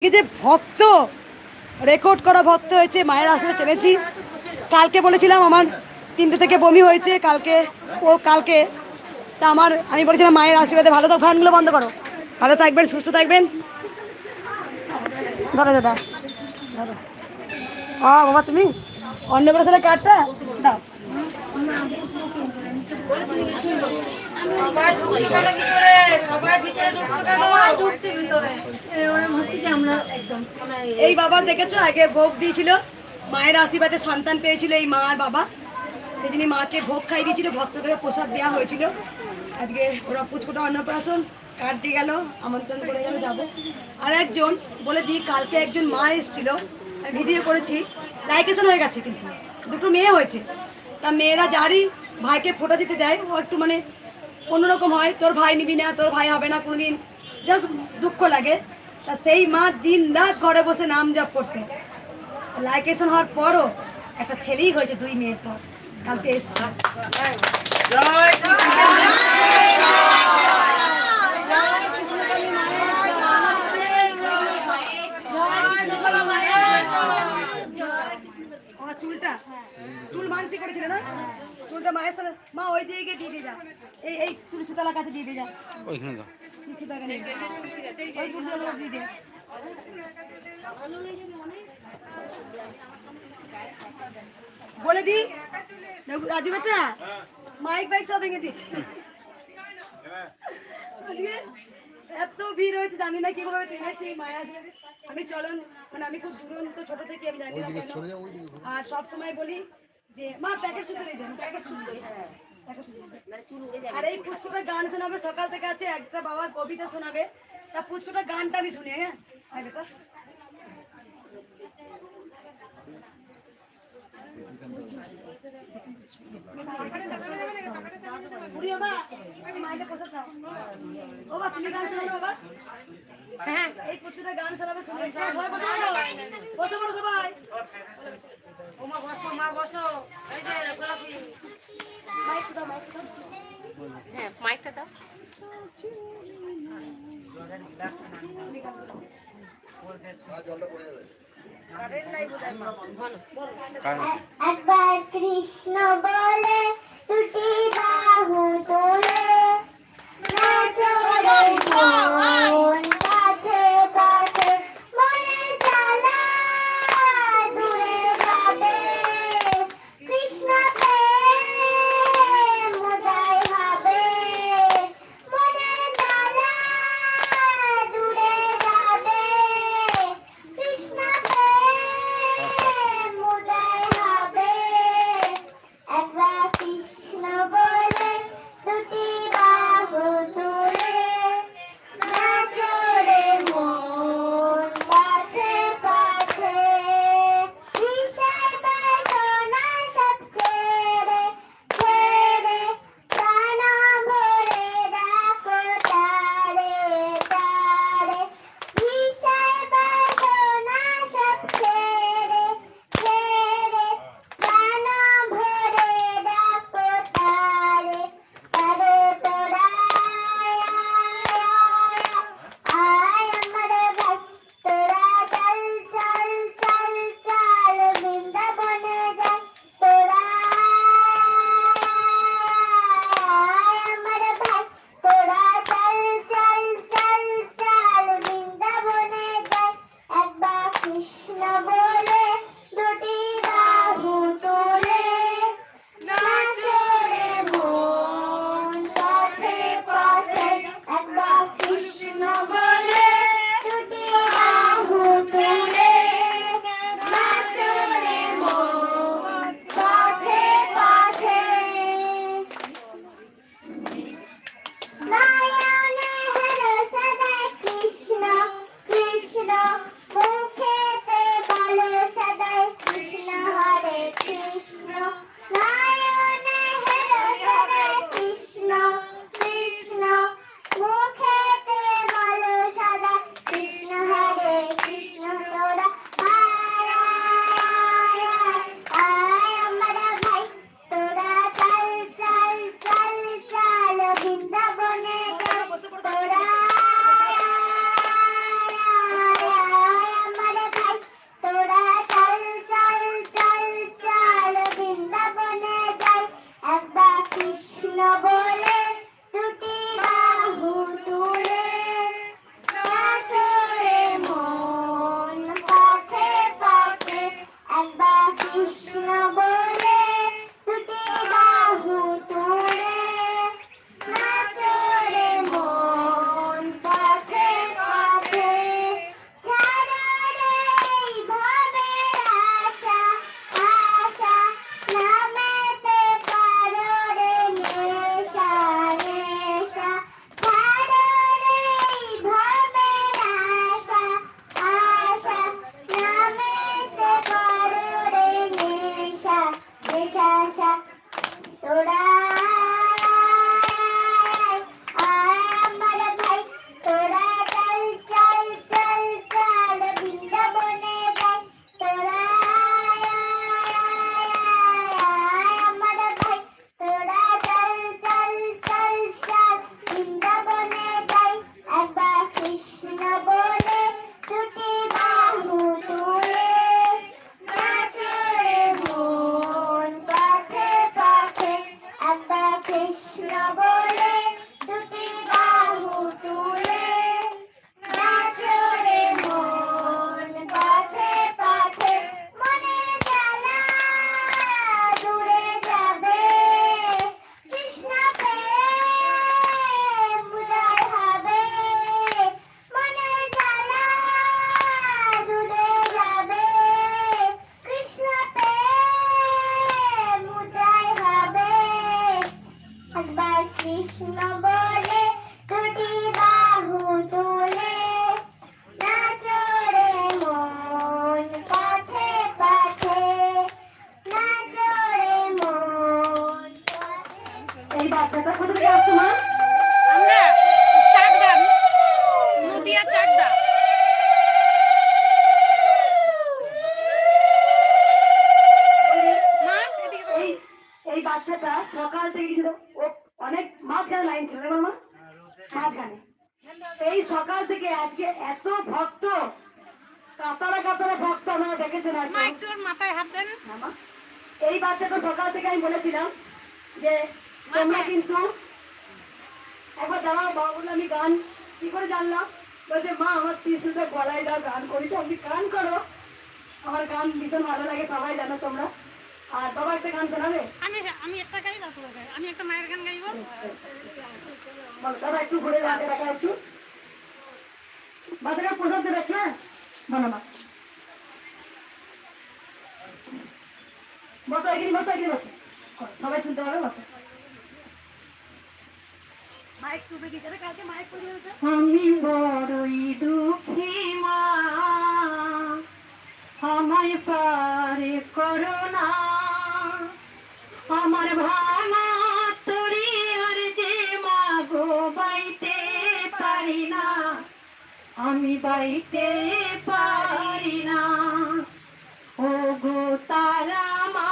এই যে ভক্ত রেকর্ড করা ভক্ত হয়েছে, মায়ের আসলে চেনেছি। কালকে বলেছিলাম আমার 3টে থেকে বমি হয়েছে, কালকে তা আমি বলেছিলাম মায়ের আশীর্বাদে ভালো থাক। ফ্যানগুলো বন্ধ করো। ভালো থাকবেন, সুস্থ থাকবেন। ধরো দাদা, ধরো। বাবা তুমি অন্নপ্রাশনের কার্ডটা দাও। এই বাবা দেখেছো আগে ভোগ দিয়েছিল, মায়ের আশীর্বাদে সন্তান পেয়েছিল এই মা আর বাবা, সেই জন্য মাকে ভোগ খাই দিয়েছিল, ভক্তদের প্রসাদ দেওয়া হয়েছিল। আজকে ওরা পুচকুটা অন্নপ্রাশন কার্ড দিয়ে গেল, আমন্ত্রণ করে গেল, যাবো। আর একজন বলে দিই, কালকে একজন মা এসেছিল, ভিডিও করেছি, লাইকেশন হয়ে গেছে, কিন্তু 2টো মেয়ে হয়েছে। তা মেয়েরা যারই ভাইকে ফোটো দিতে দেয়, ও একটু মানে অন্যরকম হয়, তোর ভাই নিবি না, তোর ভাই হবে না কোনোদিন, যা দুঃখ লাগে। তা সেই মা দিন রাত ঘরে বসে নাম জপ করতে, লাইকেশন হওয়ার পরও একটা ছেলেই হয়েছে 2 মেয়ের পর, কালকে এসছে। চুল মানসি করেছিল না, চুলটা মায়ের সাথে মা ওই দিকে দিয়ে দিয়ে যা, এই তুলসীতলার কাছে দিয়ে দিয়ে যা, ওইখানে দাও, তুলসীতলা নেই, ওই তুলসীতলা দিয়ে দে। বলে দি রাজু বেটা, মাইক বাইক সব ভেঙে দিস। এত ভিড় হয়েছে, জানি না কিভাবে টেনেছি মায়া আসলে। আমি চলন মানে আমি খুব দুরন্ত ছোট থেকে, আমি জানি না কেন। আর সব সময় বলি যে মা প্যাকেট শুনতে দিয়ে দেন, প্যাকেট শুনতে। আর এই পুচকুটা গান শোনাবে সকাল থেকে, আছে একটা বাবা কবিতা শোনাবে, তা পুচকুটা গানটা আমি শুনি। হ্যাঁ বেটা, হ্যাঁ এই পুচকুটা গান শোনাবে, শুনে সবাই বসে পড়ো, সবাই বসো, মা বসো। এই যে গোলাপি মাইকটা দাও, হ্যাঁ মাইকটা দাও। একবার কৃষ্ণ বলে দুটি বাহু তোলে, নাচো রে মন কাছে কাছে, মনে জ্বালা দূরে যাবে, কৃষ্ণ প্রেম উদয় হবে, মনে জ্বালা দূরে যাবে, কৃষ্ণ প্রেম উদয় হবে। একবার কৃষ্ণ বলে সকাল থেকে কিছু ও অনেক মাঝখানে লাইন ছিল রে মামা, মাঝখানে সেই সকাল থেকে আজকে এত ভক্ত, কাতারা কাতারা ভক্ত আপনারা দেখেছেন হয়তো। মা একটু ওর মাথায় হাত দেন। মামা, এই বাচ্চাটা সকাল থেকে আমি বলেছিলাম যে তোমরা কিন্তু একবার দাঁড়াও, বাবা বললো আমি গান কি করে জানলাম, বলছে মা আমার ত্রিশুলটা গলায় দাও গান করি, তো আপনি গান করো, আমার গান ভীষণ ভালো লাগে, সবাই জানো তোমরা। আর বাবা একটা গান শোনাবে? আমি একটা গাই, তারপর আমি একটা মায়ের গান গাইবো। বলো দাদা একটু ঘুরে যাবে দেখা একটু, বাচ্চাকে প্রসাদ দেবে না, বলো মা। বসো এখানে, বসো এখানে, বসো, সবাই শুনতে পাবে, বসো। মাইক টুপে দিতে হবে, কালকে মাইক করে দেবে। আমি বড়ই দুঃখী মা, আমায় পারে করোনা, আমার ভাঙা তরি আর যে মা গো বাইতে পারি না, আমি বাইতে পারি না। ও গো তারা মা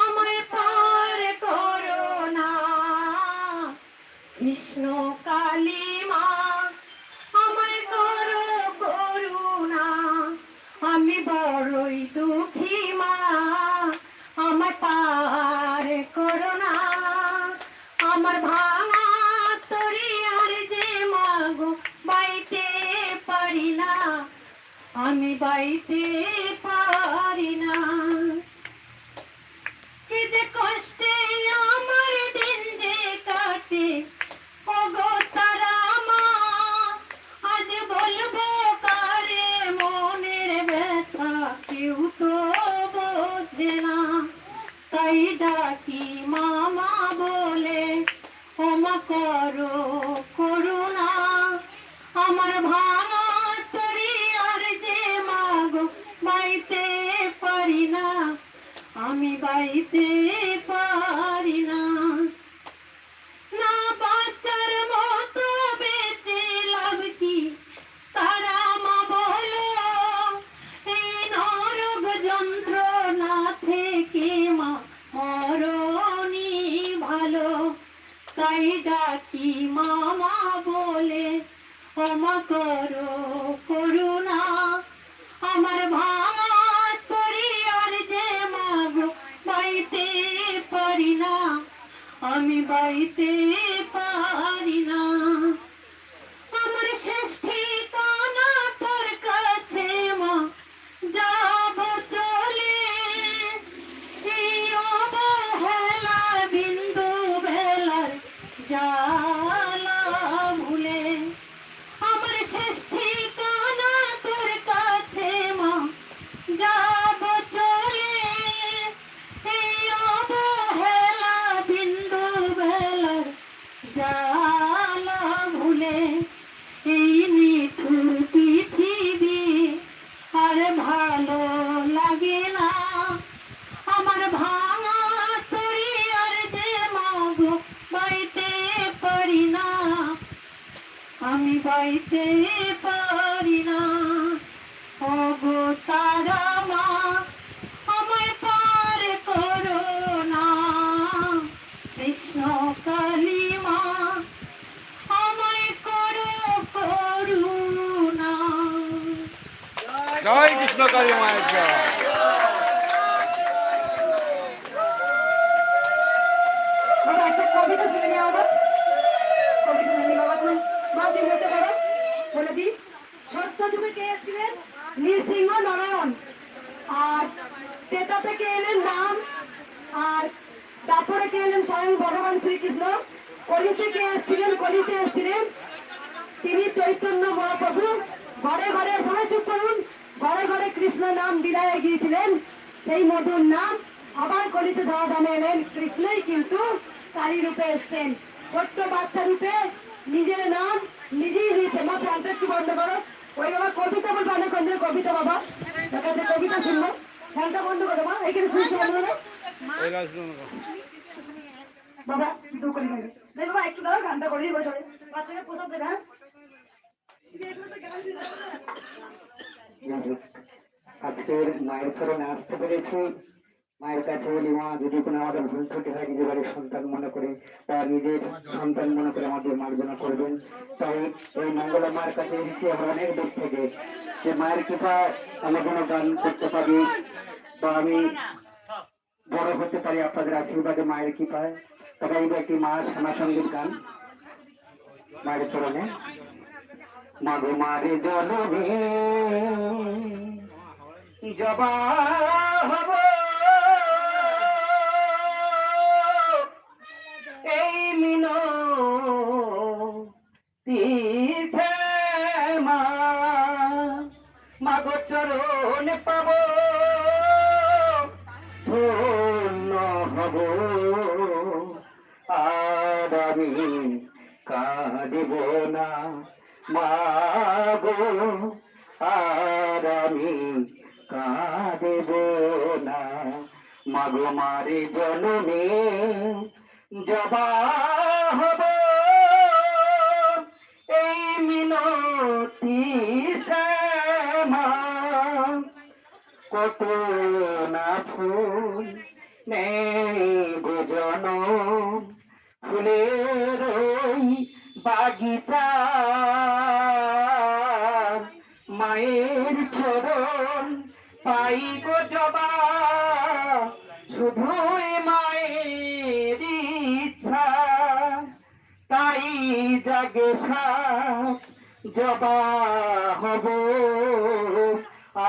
আমায় পার করোনা, কৃষ্ণ কালী মা আমায় করো করুণা, আমি বড়ই দুঃখী মা আমায় পার করোনা, আমার ভাঙা তরি আর যে মাগো বাইতে পারি না, আমি বাইতে পারি না। কি যে কষ্টে আমার দিন যে কাটে, ওগো তারা মা আজ বলবো কারে মনের ব্যথা, কেউ তো বোঝে না, তাই ডাকি মামা বলে ক্ষমা করো করুণা, আমার ভাঙা তরি আর যে মাগো বাইতে পারি না, আমি বাইতে পারি না। না বাচ্চার মতো বেঁচে লাভ কি, তারা মা বলো, এই নরক যন্ত্রণা থেকে মা মরণই ভালো, তাই ডাকি মামা বলে ক্ষমা করো করুণা, আমার ভাঙা তরি আর যে মাগো বাইতে পারি না, আমি বাইতে পারি না। আমার শেষ ঠিকানা তোর কাছে মা, যাব চলে এই অবহেলা বিন্দু বেলার জ্বালা ভুলে, আমার শেষ ঠিকানা তোর কাছে মা, যাব চলে এই অবহেলা বিন্দু বেলার জ্বালা ভুলে, এই নিঠুর পৃথিবী আর ভালো লাগে না, আমার ভাঙা তরি আর যে মাগো বাইতে পারি না, আমি বাইতে পারি না। ওগো তারা মা আমায় পার করো না, কৃষ্ণ কালী মা আমায় করো করুণা। জয় কৃষ্ণ কালী মায়ের জয়। বাবা একটা কবিতা শুনে নেওয়া হবে, কবিতা শুনে বাবা তুমি মা দিয়ে বলতে পারো, বলে দিই। সত্য যুগে কে এসেছিলেন? নৃসিংহ নারায়ণ। আর তেতা থেকে এলেন রাম, আর তারপরে কে এলেন স্বয়ং ভগবান শ্রীকৃষ্ণ। কলিতে কে এসেছিলেন? কলিতে এসেছিলেন তিনি চৈতন্য মহাপ্রভু। ঘরে ঘরে, সবাই চুপ করুন, ঘরে ঘরে কৃষ্ণ নাম বিলায়ে গিয়েছিলেন, সেই মধুর নাম আবার কলিতে ধরাধামে এলেন কৃষ্ণই, কিন্তু কালী রূপে এসছেন, ছোট্ট বাচ্চা রূপে নিজের নাম নিজেই দিয়েছে। মা প্রাণটা একটু বন্ধ করো, ওই বাবা কবিতা বলবো, অনেকক্ষণ কবিতা বাবা দেখাতে, কবিতা শুনবো, ফ্যানটা বন্ধ করো মা, এইখানে শুনতে পারবো না বাবা, দু করে দেবে দেখ বাবা, একটু দাও গানটা করে দিই, বসে বাচ্চাকে প্রসাদ দেবে। হ্যাঁ আজকের মায়ের চরণে আসতে পেরেছি, মায়ের কাছে বলি, মা যদি কোনো আমাদের ভুল ত্রুটি হয় নিজের বাড়ির সন্তান মনে করে বা নিজের সন্তান মনে করে আমাদের মার্জনা করবেন। তাই এই মঙ্গলা মায়ের কাছে এসেছি আমরা অনেক দূর থেকে, যে মায়ের কৃপা আমি যেন গান করতে পারি বা আমি বড় হতে পারি আপনাদের আশীর্বাদে, মায়ের কৃপায়। তবে এই একটি মা শ্যামা সঙ্গীত গান মায়ের চরণে। মাগো মারে জনমে জবা হব এই মিনতি মা, মাগো চরণে পাব ধন্য হব, আর আমি কাঁদিব না মাগো, আর আমি কাঁদিব না। মাগো মারে জনমে জবা হব এই মিনতি শ্যামা, কত না ফুল নেই গো জনম, ফুলের ওই বাগিচা মায়ের চরণ পাই গো জবা, শুধুই মায়ের ইচ্ছা, তাই জাগে সাপ জবা হব,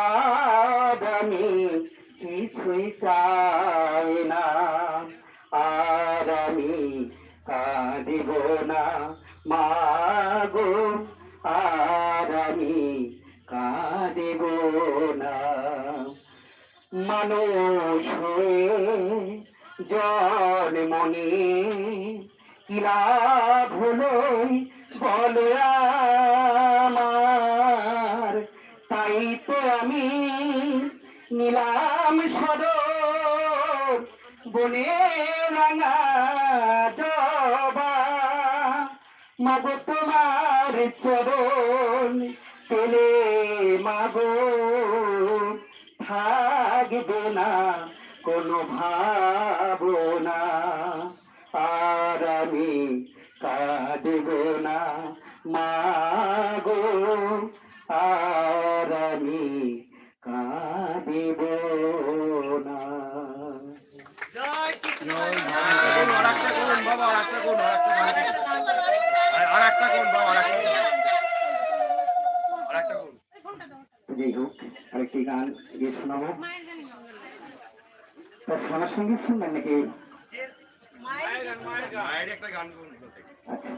আর আমি কিছুই চাই না, আর আমি কাঁদিব না মাগো, আর আমি কাঁদিব না। মানুষ হয়ে জন্মনি কি লাভ হলো বলো আমার, তাই তো আমি নিলাম সদর বনে রাঙা জবা, মাগো তোমার চরণ পেলে মাগো থাকবে না কোনো ভাবনা, আর আমি কাঁদব না মাগো, আর আমি কাঁদব না। বাবা আরেকটা কোন, আরেকটা কোন বাবা, আরেকটা কোন। যাই হোক, আরেকটি গান গিয়ে শোনাবো। তার সোনার সঙ্গীত শুনবেন নাকি? মায়ের একটা গান কোন। আচ্ছা,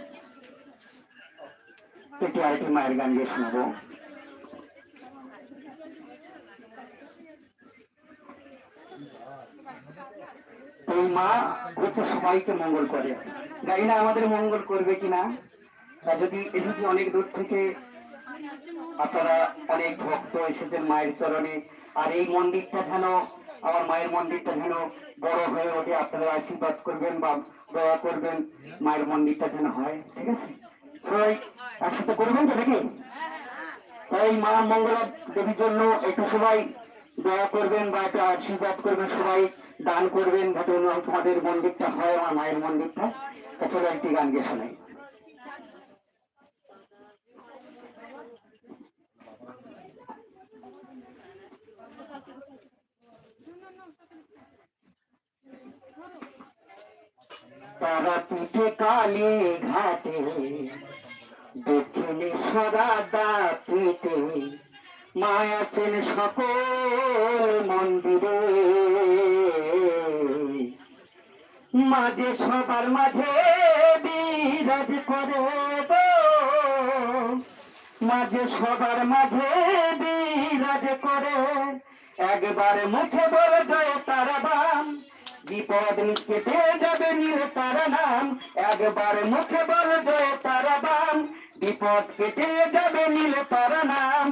একটু আরেকটি মায়ের গান গিয়ে শোনাবো। এই মা হচ্ছে সবাইকে মঙ্গল করে, জানি না আমাদের মঙ্গল করবে কিনা। তা যদি এসেছি অনেক দূর থেকে, আপনারা অনেক ভক্ত এসেছেন মায়ের চরণে, আর এই মন্দিরটা যেন, আমার মায়ের মন্দিরটা যেন বড় হয়ে ওঠে, আপনারা আশীর্বাদ করবেন বা দয়া করবেন, মায়ের মন্দিরটা যেন হয়। ঠিক আছে, সবাই একসাথে করবেন তো নাকি? তাই মা মঙ্গলা দেবীর জন্য একটু সবাই দয়া করবেন বা একটা আশীর্বাদ করবেন, সবাই দান করবেন যাতে তোমাদের মন্দিরটা হয়, আমার মায়ের মন্দিরটা। চলো একটি গান গিয়ে শোনাই। তারাপীঠে কালী ঘাটে দক্ষিণেশ্বরা দাপিতে মায়া চেন সকল মন্দিরে, মাঝে সবার মাঝে বিরাজ করে গো, মাঝে সবার মাঝে বিরাজ করে, একবার মুখে বলে জয় তারা বাম, বিপদ কেটে যাবে নীল তারা নাম, একবার মুখে বলে জয় তারা বাম, বিপদ কেটে যাবে নীল তারা নাম।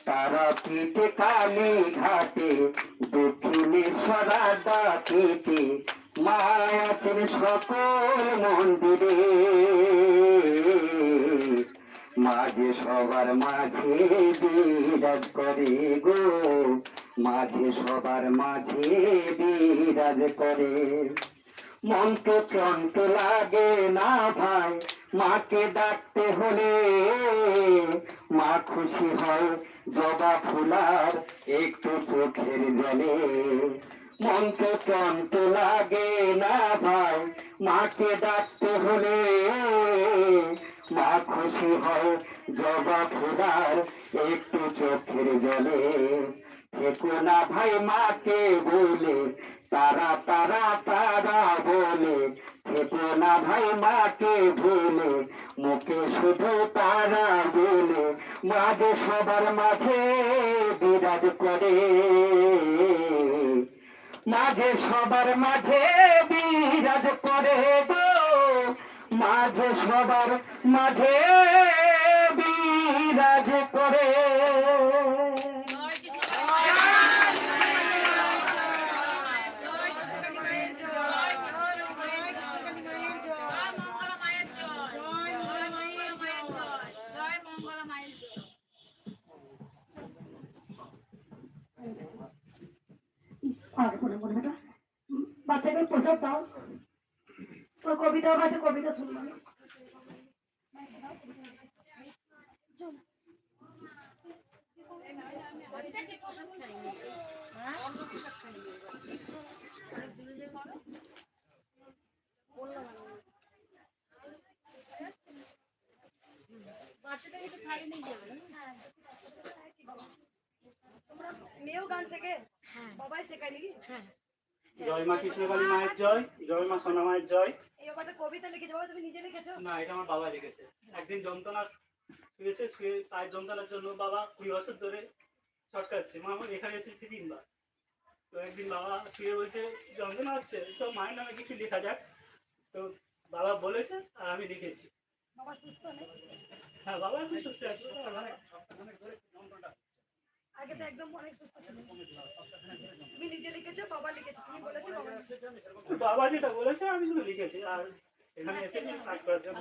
তারাপীঠে কালী ঘাটে দক্ষিণেশ্বরা ডাকিতে মায়া চেন সকল মন্দিরে, মাঝে সবার মাঝে বিরাজ করে গো, মাঝে সবার মাঝে বিরাজ করে। মনকে চন্ত লাগে না ভাই মাকে ডাকতে হলে, মা খুশি হয় জবা ফুলার একটু চোখের জলে। মনকে চন্ত লাগে না ভাই মাকে ডাকতে হলে, মা খুশি হয় জবা ফুলার একটু চোখের জলে। থেকো না ভাই মাকে বলে তারা তারা তারা বলে, থেকো না ভাই মাকে ভুলে মুখে শুধু তারা বলে। মাঝে সবার মাঝে বিরাজ করে, মাঝে সবার মাঝে বিরাজ করে গো, মাঝে সবার মাঝে বিরাজ করে। আর করে বলে বেটা বাচ্চাকে প্রসাদ দাও, ওই কবিতা বাচ্চা কবিতা শুনবো না। মেয়েও গান শেখে, বাবাই শেখায় নাকি? জয় মা কৃষ্ণকালী মায়ের জয়, জয় মা সোনা মায়ের জয়। এই ব্যাপারটা কবিতা লিখেছো বাবা, তুমি নিজে লিখেছো? না, এটা আমার বাবা লিখেছে। একদিন যন্ত্রণা শুয়েছে, শুয়ে তার যন্ত্রণার জন্য বাবা 20 বছর ধরে ছটকাচ্ছে। মা আমার এখানে এসেছি 3 বার। তো একদিন বাবা শুয়ে বলছে যন্ত্রণা হচ্ছে, তো মায়ের নামে কিছু লেখা যাক। তো বাবা বলেছে আর আমি লিখেছি। বাবা সুস্থ নেই? হ্যাঁ, বাবা এখন সুস্থ আছে। আগে তো একদম অনেক সুস্থ ছিল। তুমি নিজে লিখেছো, বাবা লিখেছো, তুমি বলেছো বাবা লিখেছে। বাবা যেটা বলেছে আমি শুধু লিখেছি, আর এখানে এসেছি কাজ করার জন্য।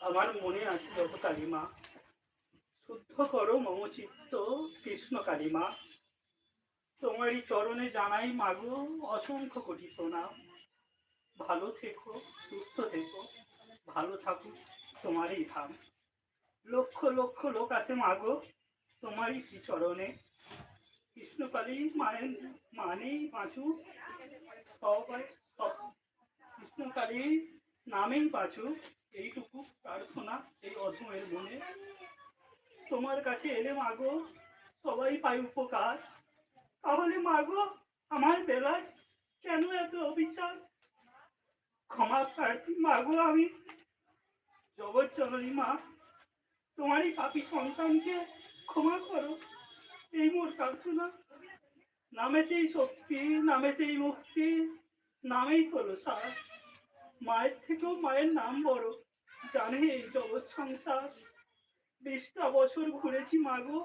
আমার মনে আছে যত কালিমা, শুদ্ধ করো মম চিত্ত কৃষ্ণ কালিমা। তোমারই চরণে জানাই মাগো অসংখ্য কোটি প্রণাম। ভালো থেকো, সুস্থ থেকো, ভালো থাকুক তোমারই ধাম। লক্ষ লক্ষ লোক আছে মাগো তোমারই শ্রীচরণে। কৃষ্ণকালী মায়ের মানেই বাঁচু, সবাই কৃষ্ণকালী নামেই বাঁচু, এইটুকু প্রার্থনা এই অধমের মনে। তোমার কাছে এলে মাগো সবাই পাই উপকার, তাহলে মাগো আমার বেলায় কেন এত অবিচার? ক্ষমা প্রার্থী মাগো আমি, জগৎ জননী মা, তোমারই পাপী সন্তানকে ক্ষমা করো, এই মোর প্রার্থনা। নামেতেই শক্তি, নামেতেই মুক্তি, নামেই হলো সার। মায়ের থেকেও মায়ের নাম বড়, জানে এই জগৎ সংসার। 20টা বছর ঘুরেছি মাগো,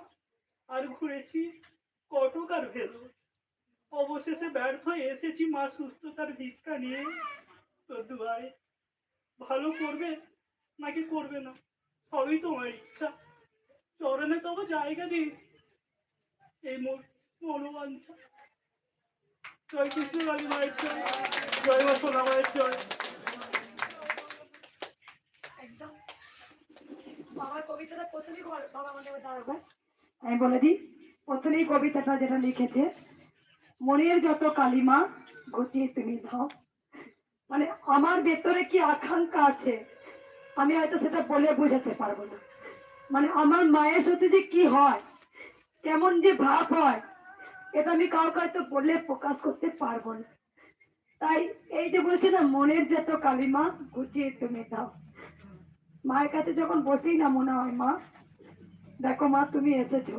আর ঘুরেছি কটক আর ভেলো। অবশেষে ব্যর্থ হয়ে এসেছি মা সুস্থতার ভিক্ষা নিয়ে তোর দুয়ারে। ভালো করবে নাকি করবে না সবই তোমার ইচ্ছা, চরণে তবু জায়গা দিস এই মনোবাঞ্ছা। জয় কৃষ্ণকালী মায়ের জয়, জয় মা সোনা মায়ের জয়। একদম বাবার কবিতাটা প্রথমেই বাবা আমাকে দাঁড়াবে, আমি বলে দিই। প্রথমেই কবিতাটা যেটা লিখেছে, মনের যত কালিমা ঘুচিয়ে তুমি দাও। মানে আমার ভেতরে কি আকাঙ্ক্ষা আছে আমি হয়তো সেটা বলে বোঝাতে পারবো না। মানে আমার মায়ের সাথে যে কি হয়, কেমন যে ভাব হয়, এটা আমি কাউকে হয়তো বলে প্রকাশ করতে পারবো না। তাই এই যে বলছে না, মনের যত কালিমা ঘুচিয়ে তুমি দাও, মায়ের কাছে যখন বসেই না মনে হয় মা দেখো মা তুমি এসেছো,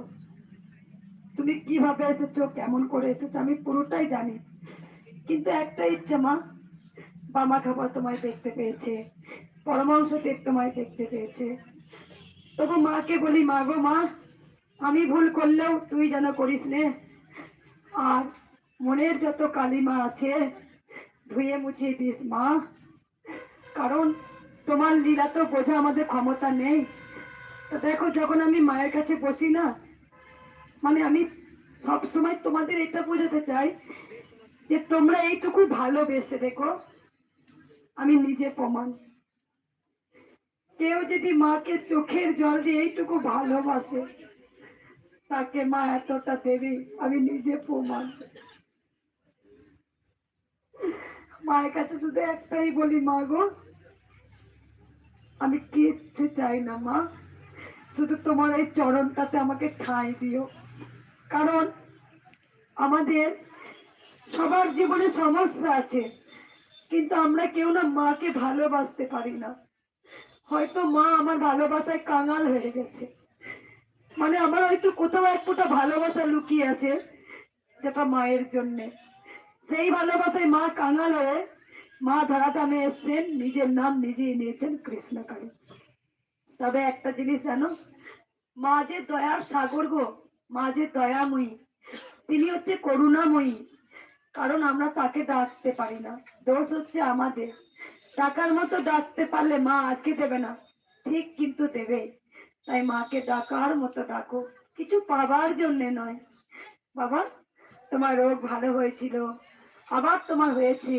তুমি কিভাবে এসেছো, কেমন করে এসেছো আমি পুরোটাই জানি। কিন্তু একটা ইচ্ছে মা, বামা খাবার তোমায় দেখতে পেয়েছে, পরমাংশ দেব তোমায় দেখতে পেয়েছে। তবু মাকে বলি মা গো মা, আমি ভুল করলেও তুই যেন করিস নে, আর মনের যত কালিমা আছে ধুয়ে মুছিয়ে দিস মা। কারণ তোমার লীলা তো বোঝা আমাদের ক্ষমতা নেই। তো দেখো, যখন আমি মায়ের কাছে বসি না, মানে আমি সব সময় তোমাদের এটা বোঝাতে চাই যে তোমরা এইটুকু ভালোবেসে দেখো, আমি নিজে প্রমাণ। কেউ যদি মাকে চোখের জল দিয়ে এইটুকু ভালোবাসে, তাকে মা এতটা দেবে, আমি নিজে প্রমাণ। মায়ের কাছে শুধু একটাই বলি, মা গো, আমি কিচ্ছু চাই না মা, শুধু তোমার এই চরণটাতে আমাকে ঠাঁই দিও। কারণ আমাদের সবার জীবনে সমস্যা আছে, কিন্তু আমরা কেউ না মাকে ভালোবাসতে পারি না। হয়তো মা আমার ভালোবাসায় কাঙাল হয়ে গেছে, মানে আমার হয়তো কোথাও এক ফোঁটা ভালোবাসা লুকিয়ে আছে যেটা মায়ের জন্যে। সেই ভালোবাসায় মা কাঙাল হয়ে মা ধরাধামে এসছেন, নিজের নাম নিজেই নিয়েছেন কৃষ্ণকালী। তবে একটা জিনিস জানো, মা যে দয়ার সাগর গো, মা যে দয়াময়ী, তিনি হচ্ছে করুণাময়ী। কারণ আমরা তাকে ডাকতে পারি না, দোষ হচ্ছে আমাদের। ডাকার মতো ডাকতে পারলে মা আজকে দেবে না, ঠিক কিন্তু দেবে। তাই মাকে ডাকার মতো ডাকো, কিছু পাবার জন্য নয়। বাবা, তোমার রোগ ভালো হয়েছিল, আবার তোমার হয়েছে,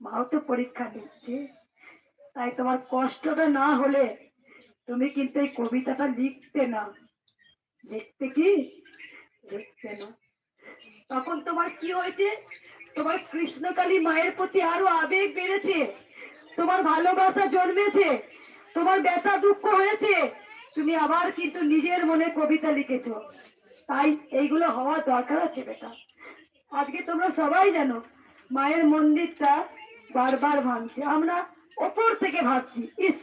মাও তো পরীক্ষা দিচ্ছে। তাই তোমার কষ্টটা না হলে তুমি কিন্তু এই কবিতাটা লিখতে না। লিখতে কি? লিখতে না। তখন তোমার কি হয়েছে? তোমার কৃষ্ণকালী মায়ের প্রতি আরো আবেগ বেড়েছে, তোমার ভালোবাসা জন্মেছে, তোমার ব্যথা দুঃখ হয়েছে, তুমি আবার কিন্তু নিজের মনে কবিতা লিখেছো। তাই এইগুলো হওয়া দরকার আছে বেটা। আজকে তোমরা সবাই জানো মায়ের মন্দিরটা বারবার ভাঙছে, আমরা ওপর থেকে ভাবছি ইস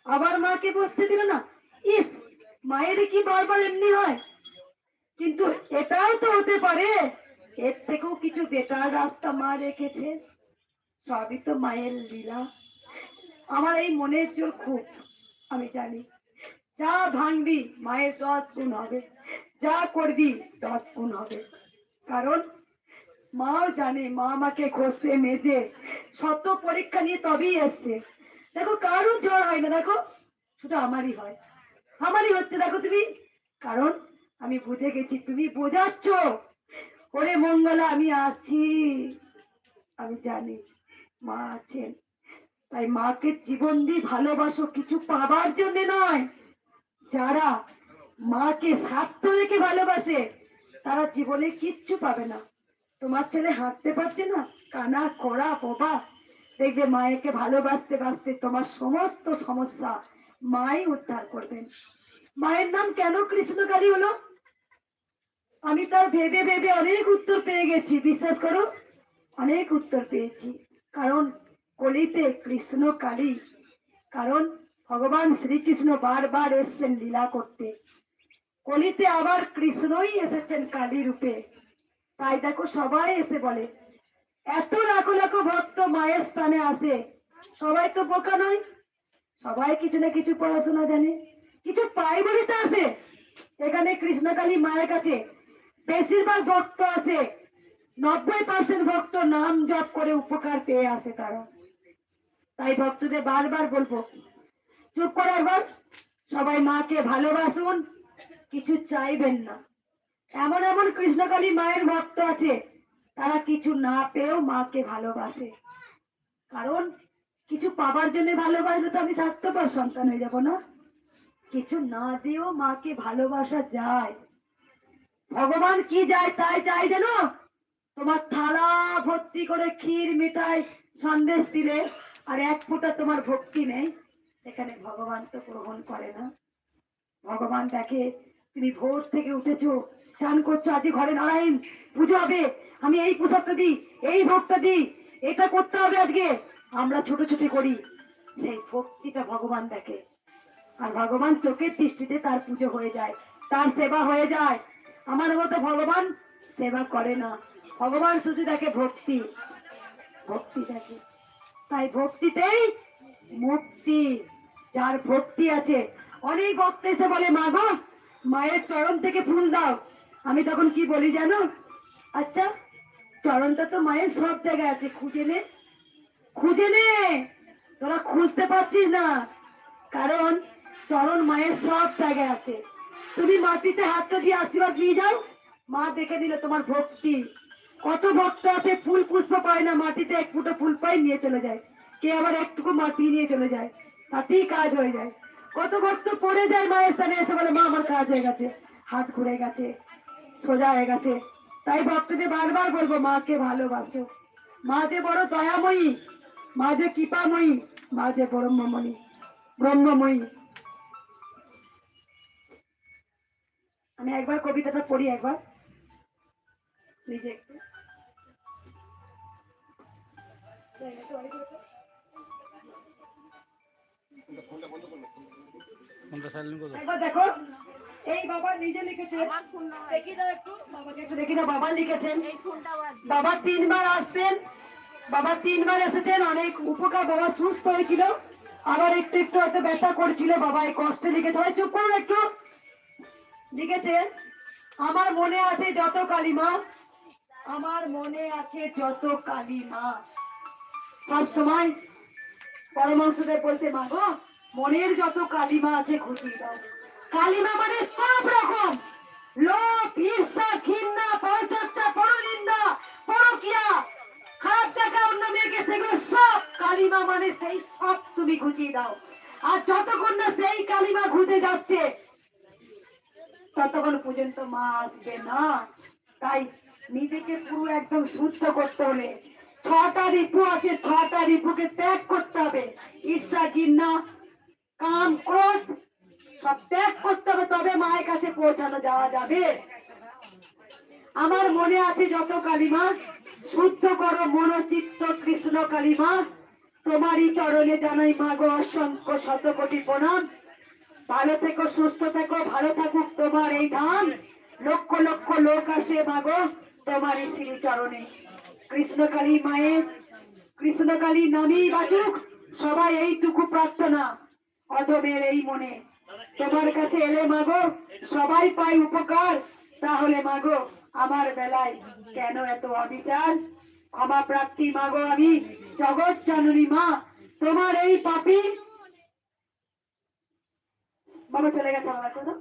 আবার মাকে বসতে দিল না, ইস মায়ের কি বারবার এমনি হয়। কিন্তু এটাও তো হতে পারে এর থেকেও কিছু বেটার রাস্তা মা রেখেছে। সবই তো মায়ের লীলা। আমার এই মনের জোর খুব, আমি জানি যা ভাঙবি মায়ের 10 গুণ হবে, যা করবি 10 গুণ হবে। কারণ মাও জানে মা আমাকে ঘষে মেজে শত পরীক্ষা নিয়ে তবেই এসছে। দেখো কারো জ্বর হয় না, দেখো শুধু আমারই হয়, আমারই হচ্ছে দেখো তুমি। কারণ আমি বুঝে গেছি তুমি বোঝাচ্ছ, ওরে মঙ্গলা আমি আছি, আমি জানি মা আছেন। তাই মাকে জীবন দিয়ে ভালোবাসো, কিছু পাবার জন্য নয়। যারা মাকে স্বার্থ রেখে ভালোবাসে তারা জীবনে কিচ্ছু পাবে না। তোমার ছেলে হাঁটতে পারছে না, কানা খোড়া বোবা, দেখবে মায়েকে ভালোবাসতে বাসতে তোমার সমস্ত সমস্যা মাই উদ্ধার করবেন। মায়ের নাম কেন কৃষ্ণকালী হলো? আমি তার ভেবে ভেবে অনেক উত্তর পেয়ে গেছি, বিশ্বাস করো অনেক উত্তর পেয়েছি। কারণ কলিতে কৃষ্ণকালী, কারণ ভগবান শ্রীকৃষ্ণ বারবার এসছেন লীলা করতে, কলিতে আবার কৃষ্ণই এসেছেন কালী রূপে। তাই দেখো সবাই এসে বলে, এত লাখো লাখো ভক্ত মায়ের স্থানে আসে, সবাই তো বোকা নয়, সবাই কিছু না কিছু পড়াশোনা জানে, কিছু পাই বলে তো আসে। এখানে কৃষ্ণকালী মায়ের কাছে বেশিরভাগ ভক্ত আসে, 90% ভক্ত নাম জপ করে উপকার পেয়ে আসে তারা। তাই ভক্তদের বারবার বলবো, চুপ করে একবার সবাই মাকে ভালোবাসুন, কিছু চাইবেন না। এমন এমন কৃষ্ণকালী মায়ের ভক্ত আছে তারা কিছু না পেয়েও মাকে ভালোবাসে। কারণ কিছু পাবার জন্য ভালোবাসলে তো আমি স্বার্থপর সন্তান হয়ে যাব না। কিছু না দিয়েও মাকে ভালোবাসা যায়। ভগবান কি যায় তাই চাই যেন, তোমার থালা ভর্তি করে ক্ষীর মিঠাই সন্দেশ দিলে আর এক ফোঁটা তোমার ভক্তি নেই, সেখানে ভগবান তো গ্রহণ করে না। ভগবান দেখে তুমি ভোর থেকে উঠেছো, চান করছো, আজকে ঘরে নারায়ণ পুজো হবে, আমি এই প্রসাদটা দিই, এই ভোগটা দিই, এটা করতে হবে আজকে, আমরা ছোটাছুটি করি, সেই ভক্তিটা ভগবান দেখে। আর ভগবান চোখের দৃষ্টিতে তার পুজো হয়ে যায়, তার সেবা হয়ে যায়। আমার মতো ভগবান সেবা করে না, ভগবান শুধু দেখে ভক্তি, ভক্তি দেখে। তাই ভক্তিতেই মুক্তি। যার ভক্তি আছে, অনেক ভক্ত এসে বলে মা গো মায়ের চরণ থেকে ফুল দাও, আমি তখন কি বলি জানো, আচ্ছা চরণটা তো মায়ের সব জায়গায় আছে, খুঁজে নে, খুঁজে নে, তোরা খুঁজতে পারছিস না, কারণ চরণ মায়ের সব জায়গায় আছে। তুমি মাটিতে হাতটা দিয়ে আশীর্বাদ নিয়ে যাও, মা দেখে নিলে তোমার ভক্তি। কত ভক্ত আছে ফুল পুষ্প পায় না, মাটিতে এক ফুটো ফুল পায় নিয়ে চলে যায়, কে আবার একটুকু মাটি নিয়ে চলে যায়, তাতেই কাজ হয়ে যায়। কত ভক্ত পড়ে যায় মায়ের স্থানে, এসে বলে মা আমার কাজ হয়ে গেছে, হাত ঘুরে গেছে, সোজা হয়ে গেছে। তাই ভক্তদের বারবার বলবো মাকে ভালোবাসো। মা যে বড় দয়াময়ী, মা যে কৃপাময়ী, মা যে ব্রহ্মময়ী। আমি একবার কবিতাটা পড়ি, একবার নিজে একটু। একবার দেখো, এই বাবা নিজে লিখেছে, দেখি দাও একটু, বাবাকে একটু দেখি দাও। বাবা লিখেছেন, বাবা 3 বার আসতেন, বাবা 3 বার এসেছেন, অনেক উপকার। বাবা সুস্থ হয়েছিল, আবার একটু একটু হয়তো ব্যথা করছিল, বাবা এই কষ্টে লিখেছে। ভাই চুপ করুন একটু। লিখেছে, আমার মনে আছে যত কালিমা, আমার মনে আছে যত কালিমা। সব সময় পরমহংসদেব বলতে, মা গো মনের যত কালিমা আছে ঘুচিয়ে দাও। কালিমা মানে সব রকম লোভ, ঈর্ষা, ঘৃণা, পরচর্চা, পরনিন্দা, পরকিয়া, খারাপ দেখা অন্য মেয়েকে, সেগুলো সব কালিমা মানে সেই সব তুমি ঘুচিয়ে দাও। আর যতক্ষণ না সেই কালিমা ঘুচে যাচ্ছে ততক্ষণ পর্যন্ত মা আসবে না। তাই নিজেকে পুরো একদম শুদ্ধ করতে হলে 6টা রিপু আছে, 6টা রিপুকে ত্যাগ করতে হবে। ঈর্ষা, ঘৃণা, কাম, ক্রোধ সব ত্যাগ করতে হবে, তবে মায়ের কাছে পৌঁছানো যাওয়া যাবে। আমার মনে আছে যত কালিমা, শুদ্ধ করো মনোচিত্ত কৃষ্ণ কালিমা। তোমারই চরণে জানাই মা গো অসংখ্য শতকোটি প্রণাম। ভালো থেকো, সুস্থ থেকো, ভালো থাকুক তোমার এই ধাম। লক্ষ লক্ষ লোক আসে মা গো তোমারই শ্রী চরণে। কৃষ্ণকালী মায়ের, কৃষ্ণকালী নামেই বাঁচুক সবাই, এইটুকু প্রার্থনা অধমের এই মনে। তোমার কাছে এলে মাগো সবাই পাই উপকার, তাহলে মাগো আমার বেলায় কেন এত অবিচার? ক্ষমা প্রার্থী মাগো আমি জগৎ জননী মা, তোমার এই পাপী বাবা চলে গেছে আমার কথা।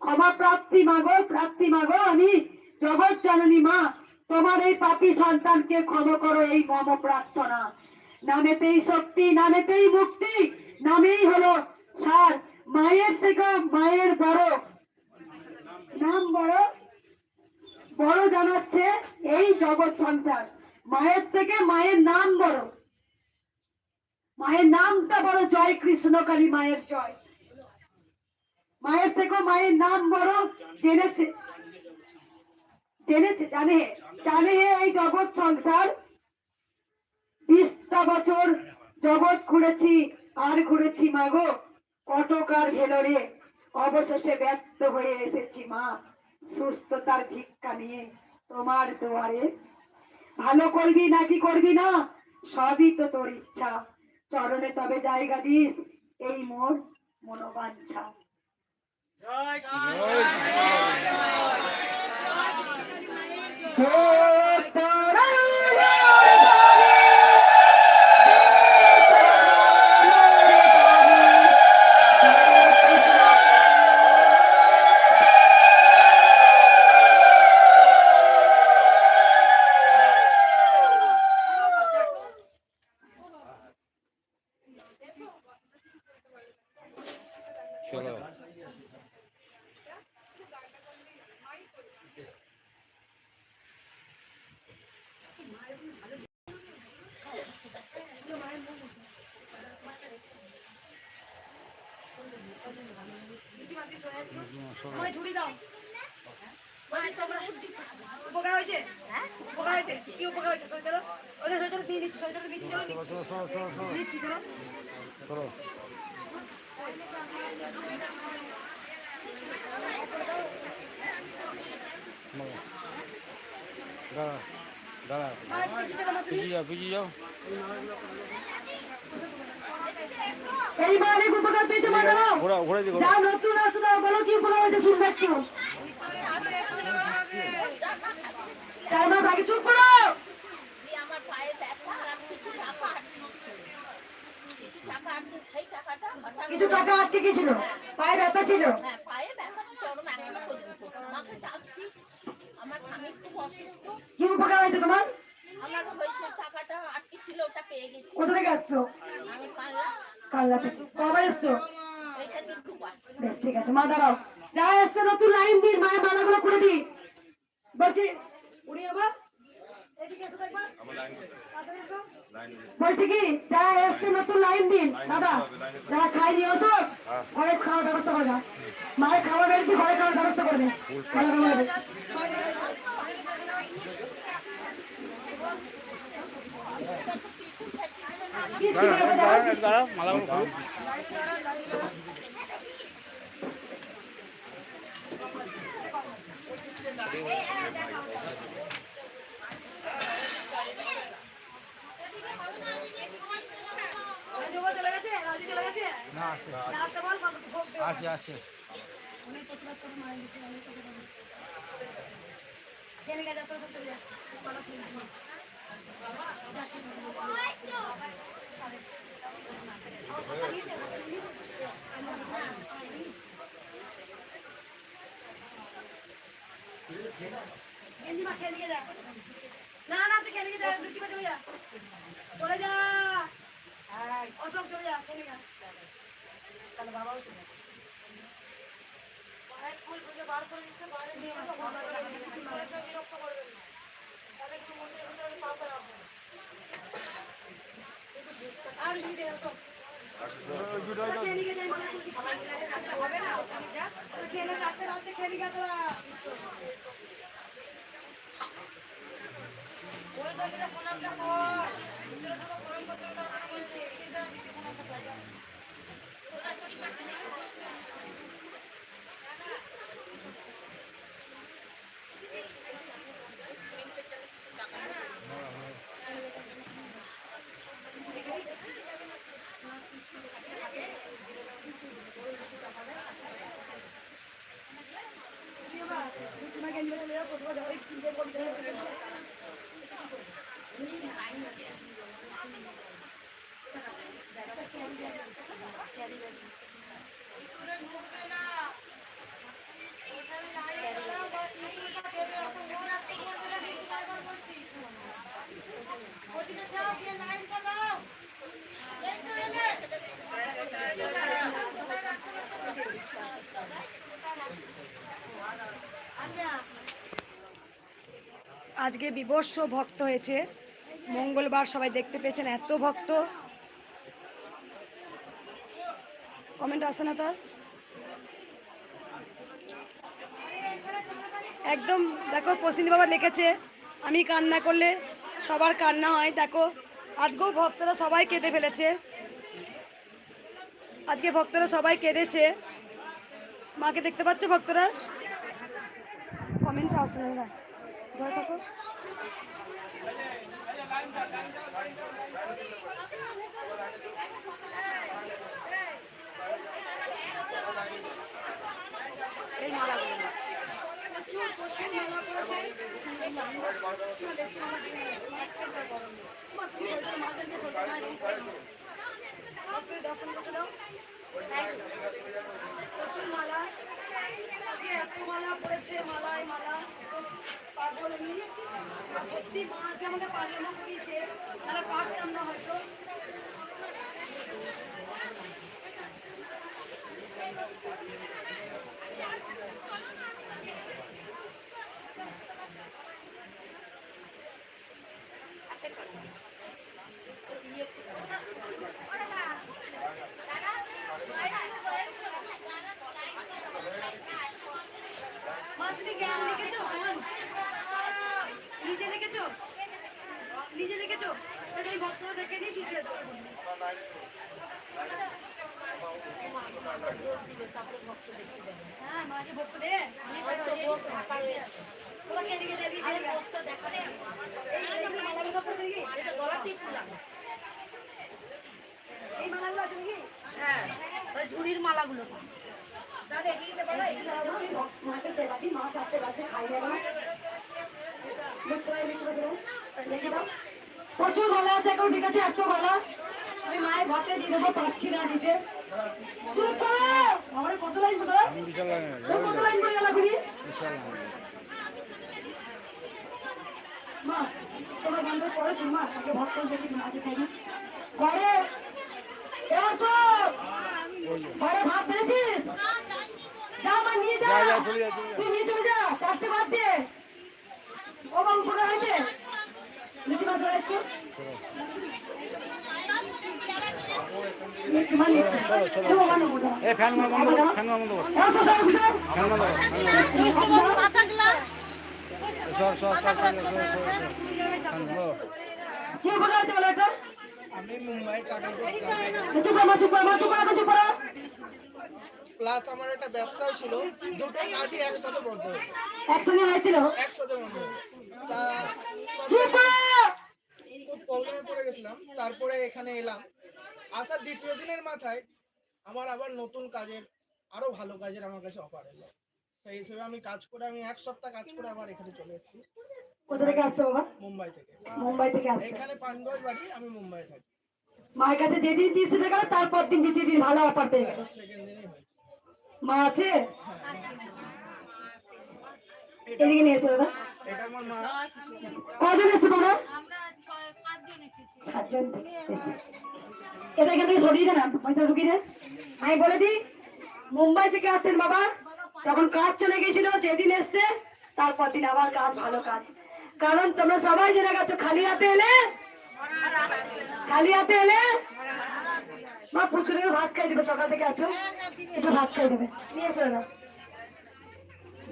ক্ষমা প্রার্থী মাগো আমি জগৎ জননী মা, তোমার এই পাপী সন্তানকে ক্ষমা করো, এই মম প্রার্থনা। নামেতেই শক্তি, নামেতেই মুক্তি, নামেই হলো সার। মায়ের থেকে মায়ের বড় নাম, বড় জানাচ্ছে এই জগৎ সংসার। মায়ের থেকে মায়ের নাম বড়, মায়ের নামটা বড়। জয় কৃষ্ণকালী মায়ের জয়। মায়ের থেকে মায়ের নাম বড়। জেনেছে জানে এই জগৎ সংসার। 20টা বছর জগৎ ঘুরেছি আর ঘুরেছি মাগো, কটকার ভেলোরে অবশেষে ব্যর্থ হয়ে এসেছি মা, সুস্থতার ভিক্ষা নিয়ে তোমার দুয়ারে। ভালো করবি নাকি করবি না সবই তো তোর ইচ্ছা, চরণে তবে জায়গা দিস এই মোর মনোবাঞ্ছা। ঝুড়ি দাও। উপকার হয়েছে, উপকার হয়েছে, কি উপকার হয়েছে? শরীর ওদের শরীর দিয়ে দিচ্ছি, শরীর দিচ্ছি, দিচ্ছি চলো। এই মা অনেক উপকার পেয়েছে, মা দাঁড়াও। যা নতুন আসো বলো কি উপকার হয়েছে শুনবে একটু। আগে চুপ করো। আমার পায়ে ব্যথা আর আমি কিছু টাকা আটকে ছিল। কিছু টাকা আটকে সেই টাকাটা হঠাৎ কিছু টাকা আটকে গেছিল, পায়ে ব্যথা ছিল। হ্যাঁ পায়ে ব্যথা চরম এখনো পর্যন্ত। মাকে ডাকছি, আমার স্বামী খুব অসুস্থ। কি উপকার হয়েছে তোমার? আমার হয়েছে টাকাটা আটকে ছিল, ওটা পেয়ে গেছি। কোথা থেকে আসছো? আমি পারলাম কাল্লা থেকে। কবার এসছো? পয়সা কিন্তু বেশ ঠিক আছে, মা দাঁড়াও। যা এসছে নতুন লাইন দিন, মায়ের মালাগুলো খুলে দিই। বলছি উনি আবার এদিকে এসো একবার। তাড়াতাড়ি এসো। বলছি কি যা এসছে নতুন লাইন দিন দাদা, যারা খাই নিয়ে আসো ঘরে খাওয়ার ব্যবস্থা করবে। মায়ের খাওয়ার বেড়েছি, ঘরে খাওয়ার ব্যবস্থা করবে। আছে না না তুই খেলে যা, লুচি চলে যা, চলে যা অশোক, চলে যা খেলে যা। তাহলে বাবাও চলে আর খেলে চারটে রাত্রে খেলি গা তোরা। আজকে বিবর্ষ ভক্ত হয়েছে, মঙ্গলবার সবাই দেখতে পেয়েছেন, এত ভক্ত। কমেন্ট আসে না তার একদম। দেখো প্রসিদ্ধ বাবা লিখেছে আমি কান্না করলে সবার কান্না হয়। দেখো আজকেও ভক্তরা সবাই কেঁদে ফেলেছে, আজকে ভক্তরা সবাই কেঁদেছে। মাকে দেখতে পাচ্ছ ভক্তরা? কমেন্ট আসছে না, ধরে থাকো। এই মালাগুলো প্রচুর প্রচুর মালা পড়েছে। দর্শন করতে দাও। প্রচুর মালা, এত মালা পড়েছে, মালায় মালা পাগল আমি। সত্যি মা আজকে আমাকে পাগল করিয়েছে, তাহলে পারতাম না হয়তো। তুমি জ্ঞান লিখেছো? নিজে লিখেছো? নিজে লিখেছো? এই ভক্তরা দেখে নিয়ে দিচ্ছে। হ্যাঁ মাকে ভক্ত দে, তোরা কে দিকে দেবি ভক্ত দেখো রে। এই মালাগুলো সব করতে গিয়ে এটা গলাতেই ফুলা, এই মালাগুলো আছে নাকি? হ্যাঁ ওই ঝুড়ির মালাগুলো। মাকে সেবা দিই, মা চারটে বাজে খাই দেয় না। প্রচুর গলা আছে এখন, ঠিক আছে? এত গলা আমি মায়ের ঘরতে দিয়ে দেবো, পাচ্ছি না দিতে। চুপ করো। আমার কত লাইন বলো? কত লাইন বলে গেল তুমি? মা তোমার বন্ধ করে শুন মা, আগে ভক্ত দেখি মাকে থাকি ঘরে। ঘরে ভাত পেরেছিস? যা মা নিয়ে যা, তুই নিয়ে চলে যা, 4টে বাজছে। ও বাবু উপকার হয়েছে? নিচে মাছ একটু নিচে মা নিচে ফ্যান বন্ধ করো, ফ্যান বন্ধ করো, ফ্যান বন্ধ করো। সর কি উপকার হয়েছে বলো এটা? আমি মুম্বাই চাকরি চুপ করো, চুপ করো, চুপ করো, চুপ করো। প্লাস আমার একটা ব্যবসাও ছিল, দুটো কাজই একসাথে বন্ধ হয়েছে, একসঙ্গে হয়েছিল? একসাথে বন্ধ হয়েছে। তা চুপ করো। খুব প্রবলেমে পড়ে গেছিলাম। তারপরে এখানে এলাম, আসার দ্বিতীয় দিনের মাথায় আমার আবার নতুন কাজের, আরো ভালো কাজের আমার কাছে অফার এলো। সেই হিসেবে আমি কাজ করে, আমি 1 সপ্তাহ কাজ করে আবার এখানে চলে এসেছি, কোথা থেকে আসছো বাবা? মুম্বাই থেকে। মুম্বাই থেকে আসছো। এখানে পানগজ বাড়ি, আমি মুম্বাই থাকি। মায়ের কাছে যেদিন দিয়েছিল গেল, তারপর দিন দ্বিতীয় দিন ভালো অফার পেয়ে গেল। সেকেন্ড দিনেই হয়েছে। মা আছে? এদিকে নিয়ে এসো দাদা। এটা আমার মা। কজন এসছো তোমরা? 7জন। এটা এখান থেকে সরিয়ে দে না, পয়সা ঢুকিয়ে দে। আমি বলে দিই, মুম্বাই থেকে আসছেন বাবা, যখন কাজ চলে গেছিল, যেদিন এসছে তারপর দিন আবার কাজ, ভালো কাজ। কারণ তোমরা সবাই জেনে গেছো, খালি হাতে এলে মা পুচকুরে ভাত খাই দেবে, সকাল থেকে আছো, একটু ভাত খাই দেবে, নিয়ে এসো দাদা।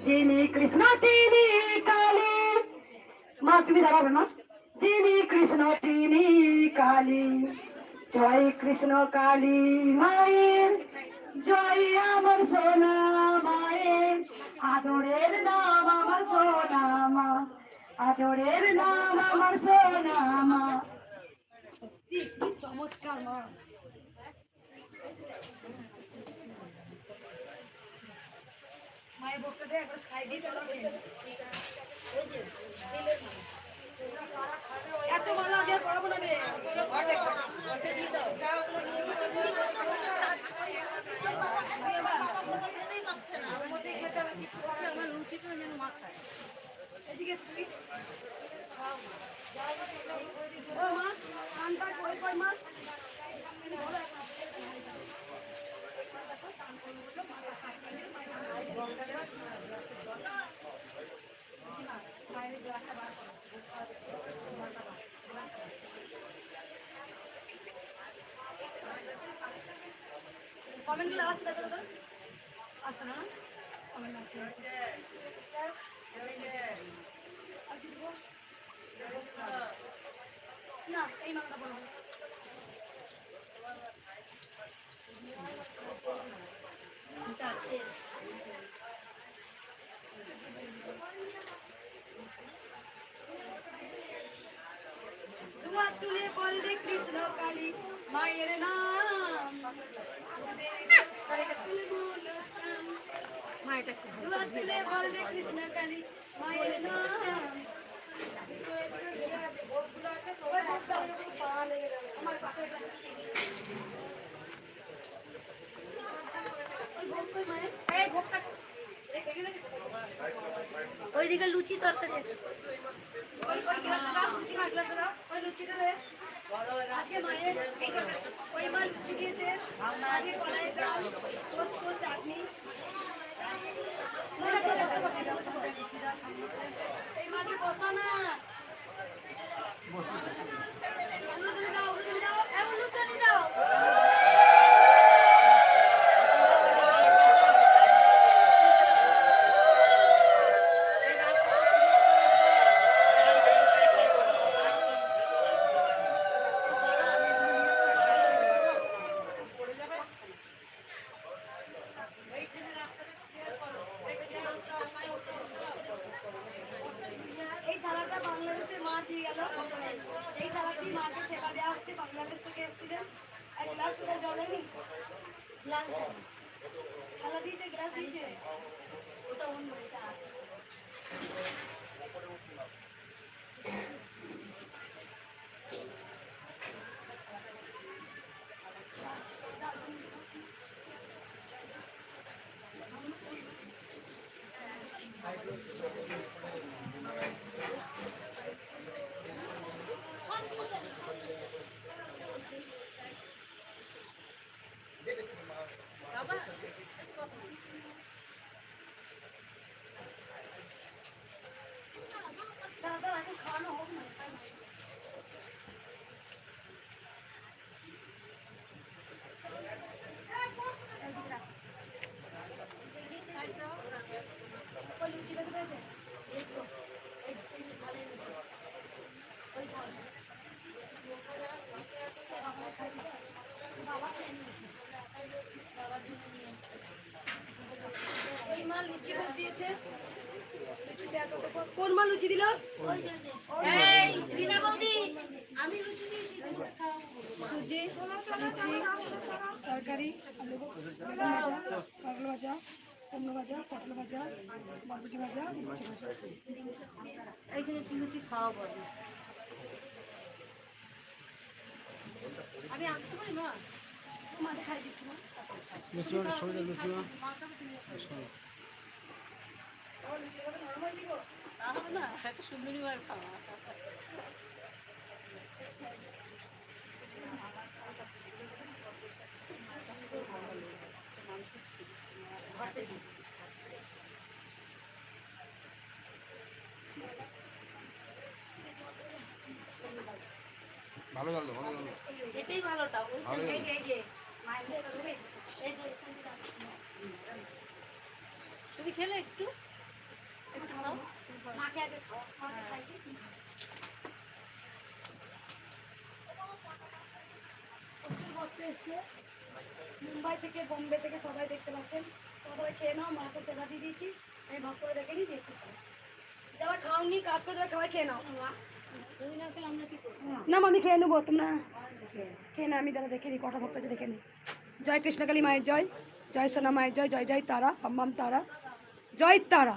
যিনি কৃষ্ণ তিনি কালী, মা তুমি দাঁড়াবে মা। যিনি কৃষ্ণ তিনি কালী, জয় কৃষ্ণ কালী মায়ের, জয় আমার সোনা মায়ের, আদরের নাম আমার সোনা মা, আদরের নাম আমার সোনা মা। সত্যি কি চমৎকার মা। মায়ের ভক্তদের একবার খাই দিই তো এত ভালো আগে আর পড়াবো না রে। আমার লুচিটা যেন মা খায়। এদিকে শুনি মা, কানটা কই কই মা। কমেন্টগুলো আসছে দেখো দাদা, আসছে না? কমেন্ট আসছে না, এই মাংসটা বলবো। দুয়ার তুলে বল রে কৃষ্ণ কালী মায়ের নাম, দুয়ার তুলে বল রে কৃষ্ণ কালী মায়ের নাম। ওইদিকে লুচি তরকারি আছে। আজকে মায়ের ওই মা লুচি দিয়েছে, আজকে কলাই ডাল, পোস্ত, চাটনি। এই মাটি বসা না, এই থালাটা বাংলাদেশের মা দিয়ে গেল। এই থালাটি মাকে সেবা দেওয়া হচ্ছে, বাংলাদেশ থেকে এসেছিলেন। আর গ্লাস কোথায় জল নেই, থালা দিয়েছে, গ্লাস দিয়েছে, ওটা অন্য। এই মা লুচি ভোগ দিয়েছে। লুচিতে আর কত কোন মা লুচি দিল? এই রিনা বৌদি সুজি, লুচি, তরকারি, আলু ভাজা, কাঁকড়া ভাজা, কুমড়ো ভাজা, পটল ভাজা, বরবটি ভাজা, উচ্ছে ভাজা। এইখানে একটু লুচি খাওয়া বলে আমি আসতে পারি না মাঠে খাই দিচ্ছি না। লুচি শরীরে লুচি না আমার লুচির কথা নরম হয়েছে গো। তা হবে না একটা সুন্দরী বার খাওয়া ভালো গেল ভালো গেল এটাই ভালোটা ওই ভালো গেল তুমি খেলে একটু একটু খাও মাকে আগে খাও, মাকে খাই দিই। প্রচুর ভক্ত এসছে মুম্বাই থেকে, বোম্বে থেকে, সবাই দেখতে পাচ্ছেন। তোমরা সবাই খেয়ে নাও, মাকে সেবা দিয়ে দিয়েছি। আমি ভক্তরা দেখে নিই যে একটু খাও। যারা খাওনি কাজ করে যারা খাওয়াই খেয়ে নাও। না মা, আমি খেয়ে নেবো, তোমরা খেয়ে না, আমি যারা দেখে নিই কটা ভক্ত আছে দেখে নিই। জয় কৃষ্ণকালী মায়ের জয়, জয় সোনা মায়ের জয়, জয় জয় তারা, বাম বাম তারা, জয় তারা।